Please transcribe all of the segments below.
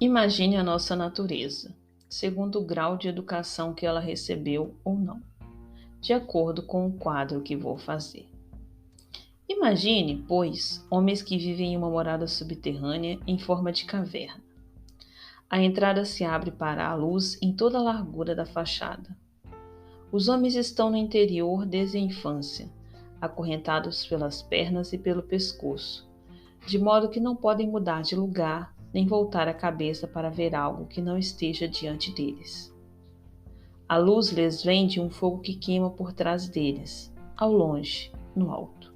Imagine a nossa natureza, segundo o grau de educação que ela recebeu ou não, de acordo com o quadro que vou fazer. Imagine, pois, homens que vivem em uma morada subterrânea em forma de caverna. A entrada se abre para a luz em toda a largura da fachada. Os homens estão no interior desde a infância, acorrentados pelas pernas e pelo pescoço, de modo que não podem mudar de lugar nem voltar a cabeça para ver algo que não esteja diante deles. A luz lhes vem de um fogo que queima por trás deles, ao longe, no alto.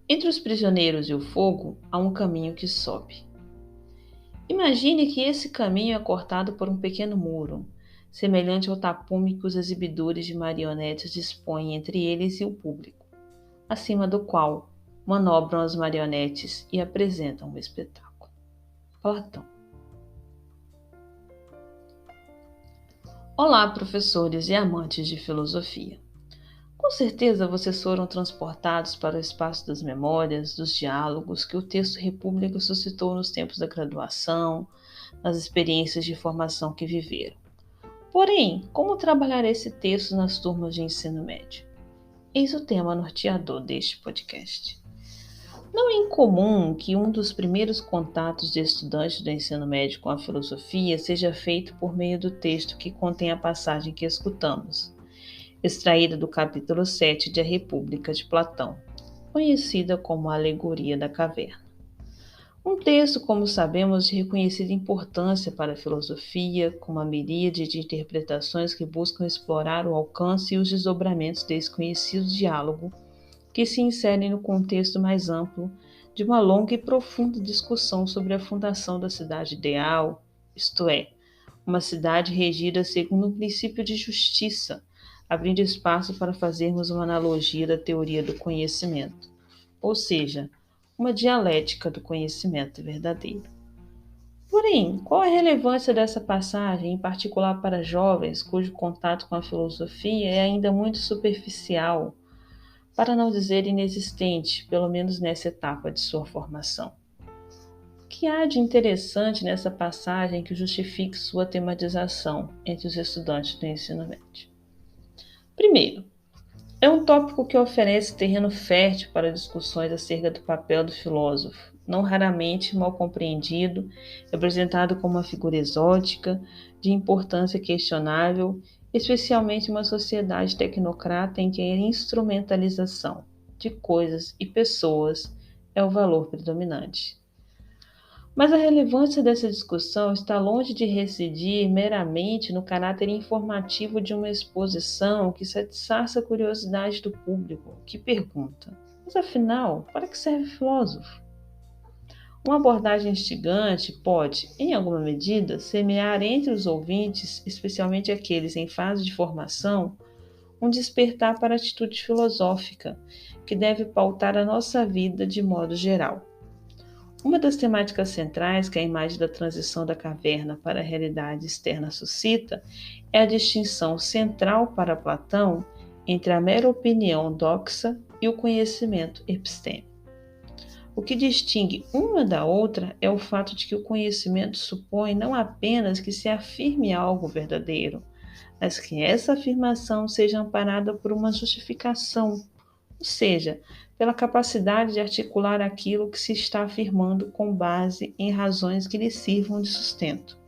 Entre os prisioneiros e o fogo há um caminho que sobe. Imagine que esse caminho é cortado por um pequeno muro, semelhante ao tapume que os exibidores de marionetes dispõem entre eles e o público, acima do qual manobram as marionetes e apresentam o espetáculo. Platão. Olá, professores e amantes de filosofia. Com certeza vocês foram transportados para o espaço das memórias, dos diálogos que o texto República suscitou nos tempos da graduação, nas experiências de formação que viveram. Porém, como trabalhar esse texto nas turmas de ensino médio? Eis o tema norteador deste podcast. Não é incomum que um dos primeiros contatos de estudantes do ensino médio com a filosofia seja feito por meio do texto que contém a passagem que escutamos, extraída do capítulo 7 de A República de Platão, conhecida como a Alegoria da Caverna. Um texto, como sabemos, de reconhecida importância para a filosofia, com uma miríade de interpretações que buscam explorar o alcance e os desdobramentos desse conhecido diálogo, que se inserem no contexto mais amplo de uma longa e profunda discussão sobre a fundação da cidade ideal, isto é, uma cidade regida segundo um princípio de justiça, abrindo espaço para fazermos uma analogia da teoria do conhecimento, ou seja, uma dialética do conhecimento verdadeiro. Porém, qual a relevância dessa passagem, em particular para jovens cujo contato com a filosofia é ainda muito superficial, para não dizer inexistente, pelo menos nessa etapa de sua formação? O que há de interessante nessa passagem que justifique sua tematização entre os estudantes do ensino médio? Primeiro, é um tópico que oferece terreno fértil para discussões acerca do papel do filósofo, não raramente mal compreendido, representado como uma figura exótica, de importância questionável, especialmente em uma sociedade tecnocrata em que a instrumentalização de coisas e pessoas é o valor predominante. Mas a relevância dessa discussão está longe de residir meramente no caráter informativo de uma exposição que satisfaça a curiosidade do público, que pergunta: mas afinal, para que serve filósofo? Uma abordagem instigante pode, em alguma medida, semear entre os ouvintes, especialmente aqueles em fase de formação, um despertar para a atitude filosófica, que deve pautar a nossa vida de modo geral. Uma das temáticas centrais que a imagem da transição da caverna para a realidade externa suscita é a distinção central para Platão entre a mera opinião doxa e o conhecimento epistêmico. O que distingue uma da outra é o fato de que o conhecimento supõe não apenas que se afirme algo verdadeiro, mas que essa afirmação seja amparada por uma justificação, ou seja, pela capacidade de articular aquilo que se está afirmando com base em razões que lhe sirvam de sustento.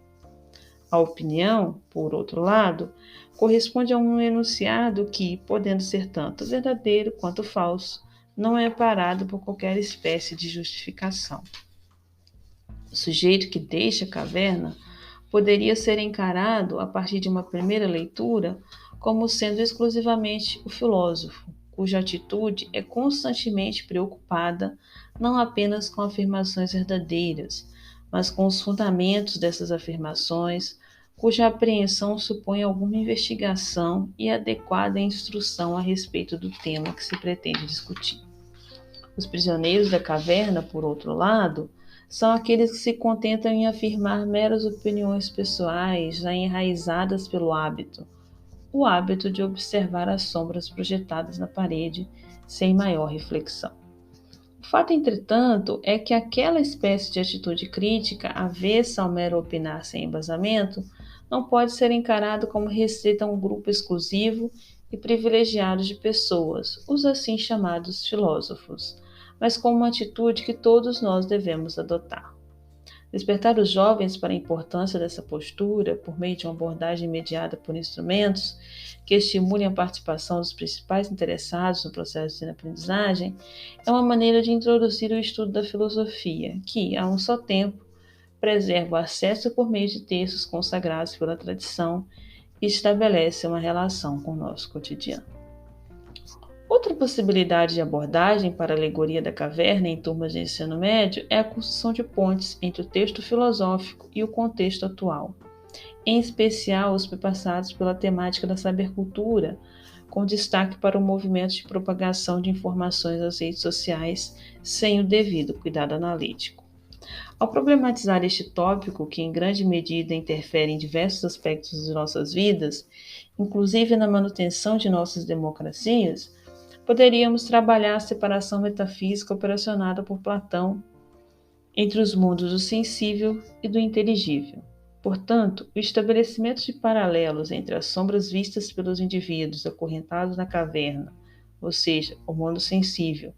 A opinião, por outro lado, corresponde a um enunciado que, podendo ser tanto verdadeiro quanto falso, não é parado por qualquer espécie de justificação. O sujeito que deixa a caverna poderia ser encarado, a partir de uma primeira leitura, como sendo exclusivamente o filósofo, cuja atitude é constantemente preocupada não apenas com afirmações verdadeiras, mas com os fundamentos dessas afirmações, cuja apreensão supõe alguma investigação e adequada instrução a respeito do tema que se pretende discutir. Os prisioneiros da caverna, por outro lado, são aqueles que se contentam em afirmar meras opiniões pessoais já enraizadas pelo hábito, o hábito de observar as sombras projetadas na parede sem maior reflexão. O O fato, entretanto, é que aquela espécie de atitude crítica, avessa ao mero opinar sem embasamento, não pode ser encarado como restrita a um grupo exclusivo e privilegiado de pessoas, os assim chamados filósofos, mas como uma atitude que todos nós devemos adotar. Despertar os jovens para a importância dessa postura por meio de uma abordagem mediada por instrumentos que estimulem a participação dos principais interessados no processo de aprendizagem é uma maneira de introduzir o estudo da filosofia, que, a um só tempo, preserva o acesso por meio de textos consagrados pela tradição e estabelece uma relação com o nosso cotidiano. Outra possibilidade de abordagem para a alegoria da caverna em turmas de ensino médio é a construção de pontes entre o texto filosófico e o contexto atual, em especial os perpassados pela temática da sabercultura, com destaque para o movimento de propagação de informações nas redes sociais sem o devido cuidado analítico. Ao problematizar este tópico, que em grande medida interfere em diversos aspectos de nossas vidas, inclusive na manutenção de nossas democracias, poderíamos trabalhar a separação metafísica operacionada por Platão entre os mundos do sensível e do inteligível. Portanto, o estabelecimento de paralelos entre as sombras vistas pelos indivíduos acorrentados na caverna, ou seja, o mundo sensível,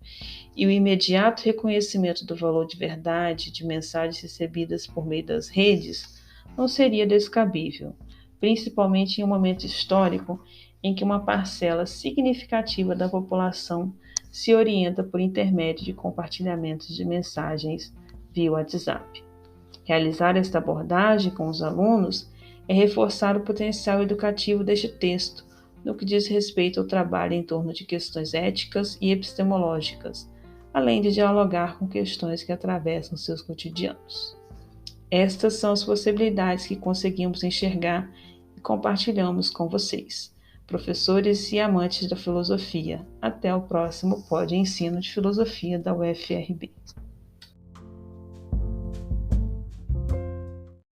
e o imediato reconhecimento do valor de verdade de mensagens recebidas por meio das redes, não seria descabível, principalmente em um momento histórico em que uma parcela significativa da população se orienta por intermédio de compartilhamentos de mensagens via WhatsApp. Realizar esta abordagem com os alunos é reforçar o potencial educativo deste texto, no que diz respeito ao trabalho em torno de questões éticas e epistemológicas, além de dialogar com questões que atravessam seus cotidianos. Estas são as possibilidades que conseguimos enxergar e compartilhamos com vocês, professores e amantes da filosofia. Até o próximo Pod Ensino de Filosofia da UFRB.